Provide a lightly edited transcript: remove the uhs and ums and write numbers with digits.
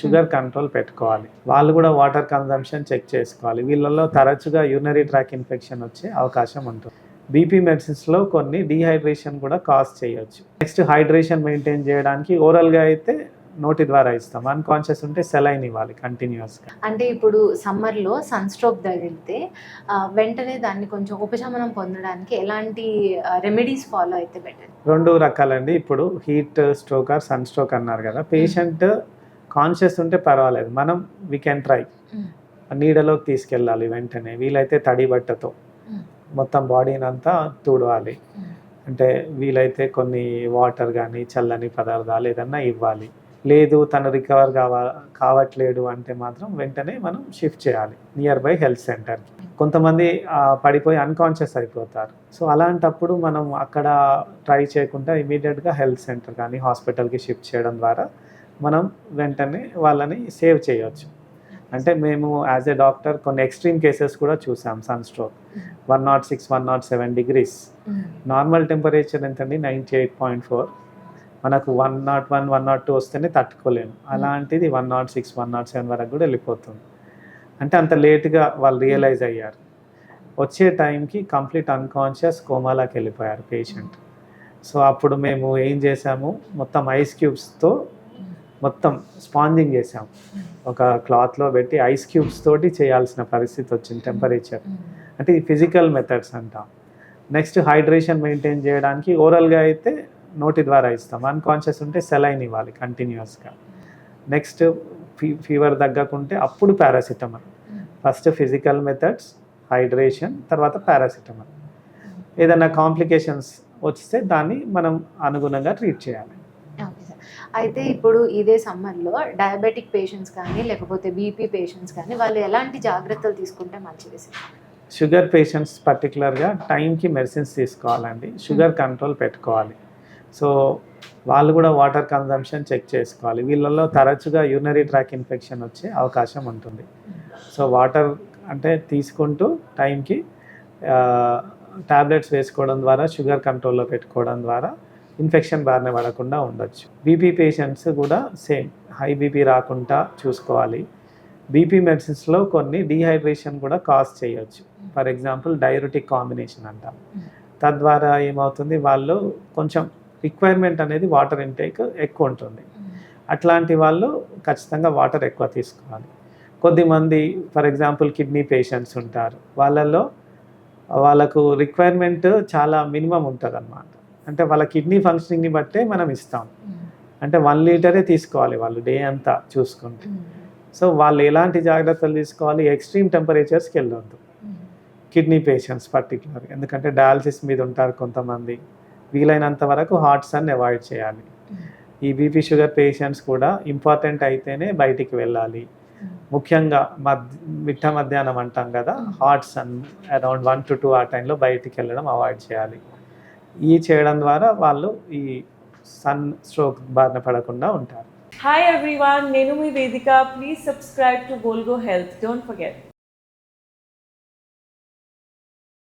Sugar control పెట్టుకోవాలి. వాళ్ళు కూడా వాటర్ కన్జంప్షన్ చెక్ చేసుకోవాలి. వీళ్ళలో తరచుగా యూరినరీ ట్రాక్ ఇన్ఫెక్షన్ వచ్చే అవకాశం ఉంటుంది. బీపీ మెడిసిన్స్లో కొన్ని డీహైడ్రేషన్ కూడా కాజ్ చేయొచ్చు. నెక్స్ట్ హైడ్రేషన్ మెయింటైన్ చేయడానికి ఓరల్గా అయితే నోటి ద్వారా ఇస్తాం. అన్కాన్షియస్ ఉంటే సెలైన్ ఇవ్వాలి కంటిన్యూస్గా. అంటే ఇప్పుడు సమ్మర్లో సన్ స్ట్రోక్ తగిలితే వెంటనే దాన్ని కొంచెం ఉపశమనం పొందడానికి ఎలాంటి రెమెడీస్ ఫాలో అయితే బెటర్? రెండు రకాలండి. ఇప్పుడు heat stroke or sun stroke అన్నారు కదా, పేషెంట్ కాన్షియస్ ఉంటే పర్వాలేదు, మనం వీ కెన్ ట్రై. నీడలోకి తీసుకెళ్ళాలి వెంటనే, వీలైతే తడి బట్టతో మొత్తం బాడీని అంతా తుడవాలి. అంటే వీలైతే కొన్ని వాటర్ కానీ చల్లని పదార్థాలు ఏదన్నా ఇవ్వాలి. లేదు తను రికవర్ కావట్లేడు అంటే మాత్రం వెంటనే మనం షిఫ్ట్ చేయాలి నియర్ బై హెల్త్ సెంటర్కి. కొంతమంది పడిపోయి అన్కాన్షియస్ అయిపోతారు. సో అలాంటప్పుడు మనం అక్కడ ట్రై చేయకుండా ఇమీడియట్గా హెల్త్ సెంటర్ కానీ హాస్పిటల్కి షిఫ్ట్ చేయడం ద్వారా మనం వెంటనే వాళ్ళని సేవ్ చేయొచ్చు. అంటే మేము యాజ్ ఎ డాక్టర్ కొన్ని ఎక్స్ట్రీమ్ కేసెస్ కూడా చూసాం. Sun stroke 106, 107 degrees. Normal temperature ఎంతండి? 98.4. మనకు 101, 102 వస్తేనే తట్టుకోలేము. అలాంటిది 106, 107 వరకు కూడా వెళ్ళిపోతుంది. అంటే అంత లేట్గా వాళ్ళు రియలైజ్ అయ్యారు. వచ్చే టైంకి కంప్లీట్ అన్కాన్షియస్ కోమాలోకి వెళ్ళిపోయారు పేషెంట్. సో అప్పుడు మేము ఏం చేసాము, మొత్తం ఐస్ క్యూబ్స్తో మొత్తం స్పాంజింగ్ చేసాము. ఒక క్లాత్లో పెట్టి ఐస్ క్యూబ్స్ తోటి చేయాల్సిన పరిస్థితి వచ్చింది టెంపరేచర్. అంటే ఈ ఫిజికల్ మెథడ్స్ అంటాం. నెక్స్ట్ హైడ్రేషన్ మెయింటైన్ చేయడానికి ఓరల్గా అయితే నోటి ద్వారా ఇస్తాం. అన్కాన్షియస్ ఉంటే సెలైన్ ఇవ్వాలి కంటిన్యూస్గా. నెక్స్ట్ ఫీవర్ తగ్గకుంటే అప్పుడు paracetamol. First physical methods, hydration, తర్వాత పారాసిటమాల్. ఏదైనా కాంప్లికేషన్స్ వస్తే దాన్ని మనం అనుగుణంగా ట్రీట్ చేయాలి. అయితే ఇప్పుడు ఇదే సమ్మర్లో డయాబెటిక్ పేషెంట్స్ కానీ లేకపోతే బీపీ పేషెంట్స్ కానీ వాళ్ళు ఎలాంటి జాగ్రత్తలు తీసుకుంటే మంచిది? షుగర్ పేషెంట్స్ పర్టికులర్గా టైంకి మెడిసిన్స్ తీసుకోవాలండి. షుగర్ కంట్రోల్ పెట్టుకోవాలి. సో వాళ్ళు కూడా వాటర్ కన్జంప్షన్ చెక్ చేసుకోవాలి. వీళ్ళలో తరచుగా యూరినరీ ట్రాక్ ఇన్ఫెక్షన్ వచ్చే అవకాశం ఉంటుంది. సో వాటర్ అంటే తీసుకుంటూ టైంకి టాబ్లెట్స్ వేసుకోవడం ద్వారా షుగర్ కంట్రోల్లో పెట్టుకోవడం ద్వారా ఇన్ఫెక్షన్ బారిన పడకుండా ఉండొచ్చు. బీపీ పేషెంట్స్ కూడా సేమ్, హై బీపీ రాకుండా చూసుకోవాలి. బీపీ మెడిసిన్స్లో కొన్ని డీహైడ్రేషన్ కూడా కాజ్ చేయొచ్చు. ఫర్ ఎగ్జాంపుల్ డైయూరిటిక్ కాంబినేషన్ అంటాం. తద్వారా ఏమవుతుంది, వాళ్ళు కొంచెం రిక్వైర్మెంట్ అనేది వాటర్ ఇంటేక్ ఎక్కువ ఉంటుంది. అట్లాంటి వాళ్ళు ఖచ్చితంగా వాటర్ ఎక్కువ తీసుకోవాలి. కొద్దిమంది ఫర్ ఎగ్జాంపుల్ కిడ్నీ పేషెంట్స్ ఉంటారు, వాళ్ళకు రిక్వైర్మెంట్ చాలా మినిమం ఉంటుంది అన్నమాట. అంటే వాళ్ళ కిడ్నీ ఫంక్షనింగ్ని బట్టే మనం ఇస్తాం. అంటే 1 లీటరే తీసుకోవాలి వాళ్ళు డే అంతా చూసుకుంటే. సో వాళ్ళు ఎలాంటి జాగ్రత్తలు తీసుకోవాలి? ఎక్స్ట్రీమ్ టెంపరేచర్స్కి వెళ్ళొద్దు కిడ్నీ పేషెంట్స్ పర్టికులర్గా. ఎందుకంటే డయాలసిస్ మీద ఉంటారు కొంతమంది. వీలైనంత వరకు హాట్ సన్ అవాయిడ్ చేయాలి. ఈ బీపీ షుగర్ పేషెంట్స్ కూడా ఇంపార్టెంట్ అయితేనే బయటికి వెళ్ళాలి. ముఖ్యంగా మిట్ట మధ్యాహ్నం అంటాం కదా, హాట్ సన్ అరౌండ్ 1 to 2 ఆ టైంలో బయటికి వెళ్ళడం అవాయిడ్ చేయాలి. ఈ చేయడం ద్వారా వాళ్ళు ఈ సన్ స్ట్రోక్ బారిన పడకుండా ఉంటారు. Hi everyone, Nenu mi Vedika. Please subscribe to Volgo Health. Don't forget.